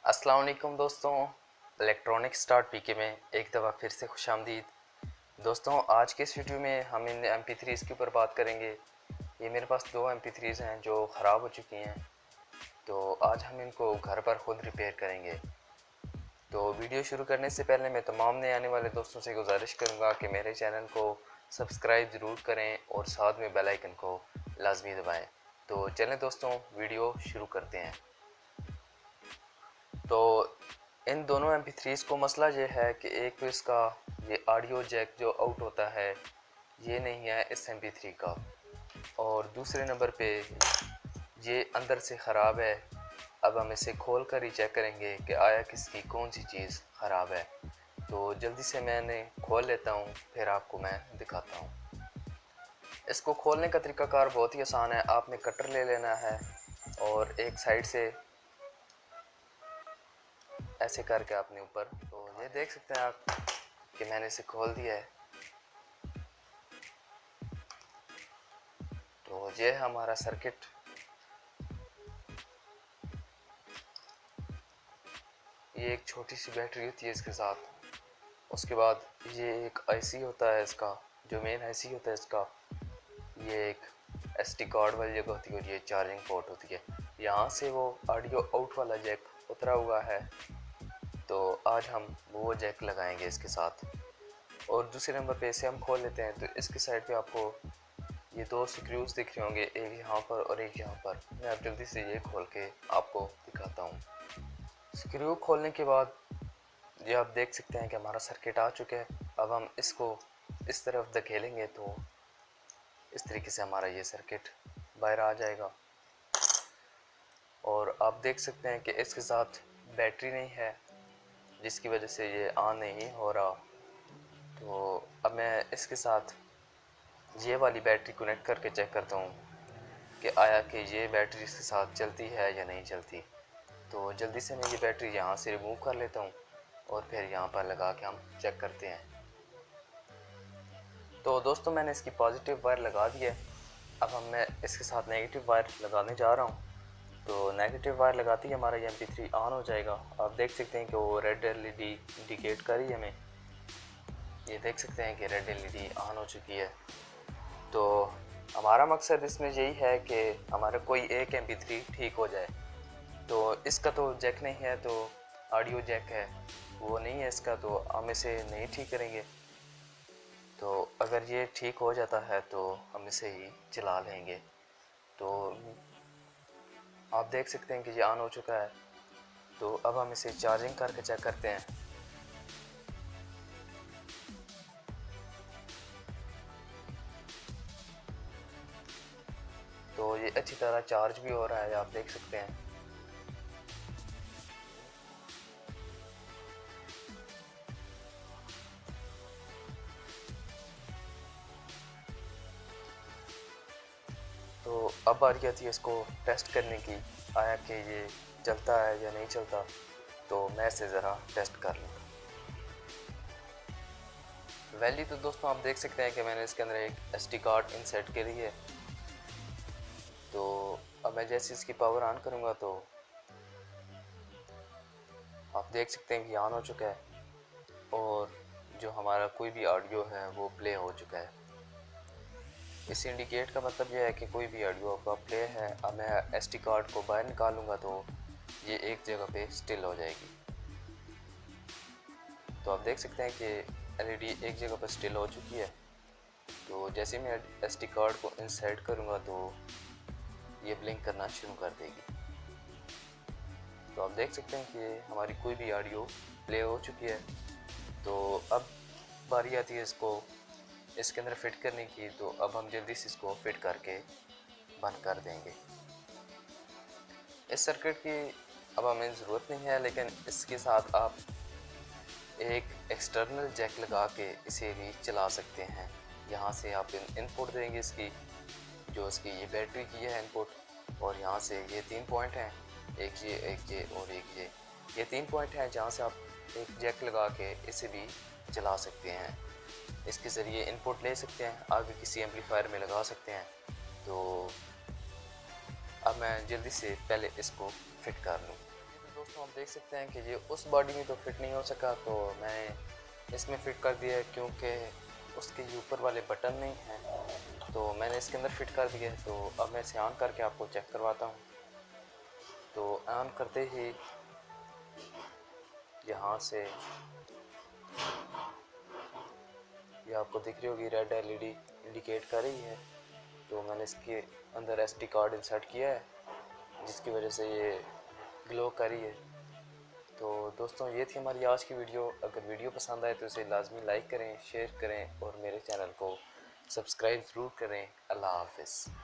अस्सलाम वालेकुम दोस्तों, इलेक्ट्रॉनिक स्टार्ट पीके में एक दफ़ा फिर से खुशामदीद। दोस्तों, आज के इस वीडियो में हम इन MP3s के ऊपर बात करेंगे। ये मेरे पास दो MP3s हैं जो ख़राब हो चुकी हैं, तो आज हम इनको घर पर ख़ुद रिपेयर करेंगे। तो वीडियो शुरू करने से पहले मैं तमाम नए आने वाले दोस्तों से गुजारिश करूँगा कि मेरे चैनल को सब्सक्राइब ज़रूर करें और साथ में बेल आइकन को लाजमी दबाएँ। तो चलें दोस्तों, वीडियो शुरू करते हैं। तो इन दोनों MP3s को मसला ये है कि एक तो इसका ये ऑडियो जैक जो आउट होता है ये नहीं है इस MP3 का, और दूसरे नंबर पे ये अंदर से ख़राब है। अब हम इसे खोल कर ही चेक करेंगे कि आया किसकी कौन सी चीज़ ख़राब है। तो जल्दी से मैंने खोल लेता हूँ, फिर आपको मैं दिखाता हूँ। इसको खोलने का तरीकाकार बहुत ही आसान है। आपने कटर ले लेना है और एक साइड से ऐसे करके आपने ऊपर, तो ये देख सकते हैं आप कि मैंने इसे खोल दिया है। तो ये है हमारा सर्किट। ये एक छोटी सी बैटरी होती है इसके साथ। उसके बाद ये एक आईसी होता है इसका, जो मेन आईसी होता है इसका। ये एक SD कार्ड वाली जगह होती है और ये चार्जिंग पोर्ट होती है। यहाँ से वो ऑडियो आउट वाला जैक उतरा हुआ है, तो आज हम वो जैक लगाएंगे इसके साथ। और दूसरे नंबर पे इसे हम खोल लेते हैं। तो इसकी साइड पे आपको ये दो स्क्रूज दिख रहे होंगे, एक यहाँ पर और एक यहाँ पर। मैं अब जल्दी से ये खोल के आपको दिखाता हूँ। स्क्रू खोलने के बाद ये आप देख सकते हैं कि हमारा सर्किट आ चुका है। अब हम इसको इस तरफ धकेलेंगे तो इस तरीके से हमारा ये सर्किट बाहर आ जाएगा। और आप देख सकते हैं कि इसके साथ बैटरी नहीं है, जिसकी वजह से ये ऑन नहीं हो रहा। तो अब मैं इसके साथ ये वाली बैटरी कनेक्ट करके चेक करता हूँ कि आया कि ये बैटरी इसके साथ चलती है या नहीं चलती। तो जल्दी से मैं ये बैटरी यहाँ से रिमूव कर लेता हूँ और फिर यहाँ पर लगा के हम चेक करते हैं। तो दोस्तों, मैंने इसकी पॉजिटिव वायर लगा दी है। अब मैं इसके साथ नेगेटिव वायर लगाने जा रहा हूँ। तो नेगेटिव वायर लगाते ही हमारा ये MP3 ऑन हो जाएगा। आप देख सकते हैं कि वो रेड LED इंडिकेट कर रही है हमें। ये देख सकते हैं कि रेड LED ऑन हो चुकी है। तो हमारा मकसद इसमें यही है कि हमारा कोई एक MP3 ठीक हो जाए। तो इसका तो जैक नहीं है, तो ऑडियो जैक है, वो नहीं है इसका, तो हम इसे नहीं ठीक करेंगे। तो अगर ये ठीक हो जाता है तो हम इसे ही चला लेंगे। तो आप देख सकते हैं कि ये ऑन हो चुका है। तो अब हम इसे चार्जिंग करके चेक करते हैं। तो ये अच्छी तरह चार्ज भी हो रहा है, आप देख सकते हैं। तो अब बारी आती है इसको टेस्ट करने की, आया कि ये चलता है या नहीं चलता। तो मैं इसे ज़रा टेस्ट कर लूँगा। वैल्यू तो दोस्तों आप देख सकते हैं कि मैंने इसके अंदर एक SD कार्ड इंसर्ट करी है। तो अब मैं जैसे इसकी पावर ऑन करूँगा तो आप देख सकते हैं कि ऑन हो चुका है और जो हमारा कोई भी ऑडियो है वो प्ले हो चुका है। इस इंडिकेट का मतलब यह है कि कोई भी ऑडियो आपका प्ले है। अब मैं SD कार्ड को बाहर निकालूंगा तो ये एक जगह पे स्टिल हो जाएगी। तो आप देख सकते हैं कि LED एक जगह पर स्टिल हो चुकी है। तो जैसे मैं SD कार्ड को इंसर्ट करूंगा तो ये ब्लिंक करना शुरू कर देगी। तो आप देख सकते हैं कि हमारी कोई भी ऑडियो प्ले हो चुकी है। तो अब बारी आती है इसको इसके अंदर फिट करने की। तो अब हम जल्दी से इसको फिट करके बंद कर देंगे। इस सर्किट की अब हमें ज़रूरत नहीं है, लेकिन इसके साथ आप एक एक्सटर्नल जैक लगा के इसे भी चला सकते हैं। यहाँ से आप इनपुट देंगे इसकी, जो इसकी ये बैटरी की है इनपुट, और यहाँ से ये 3 पॉइंट हैं, एक ये और एक ये 3 पॉइंट हैं जहाँ से आप एक जैक लगा के इसे भी चला सकते हैं। इसके ज़रिए इनपुट ले सकते हैं, आगे किसी एम्पलीफायर में लगा सकते हैं। तो अब मैं जल्दी से पहले इसको फिट कर लूँ। तो तो आप देख सकते हैं कि ये उस बॉडी में तो फिट नहीं हो सका, तो मैंने इसमें फ़िट कर दिया है क्योंकि उसके ऊपर वाले बटन नहीं हैं, तो मैंने इसके अंदर फ़िट कर दिया है। तो अब मैं इसे ऑन करके आपको चेक करवाता हूँ। तो ऑन करते ही यहाँ से ये आपको दिख रही होगी रेड एलईडी इंडिकेट कर रही है। तो मैंने इसके अंदर एसडी कार्ड इंसर्ट किया है, जिसकी वजह से ये ग्लो कर रही है। तो दोस्तों, ये थी हमारी आज की वीडियो। अगर वीडियो पसंद आए तो इसे लाजमी लाइक करें, शेयर करें और मेरे चैनल को सब्सक्राइब ज़रूर करें। अल्लाह हाफ़िज़।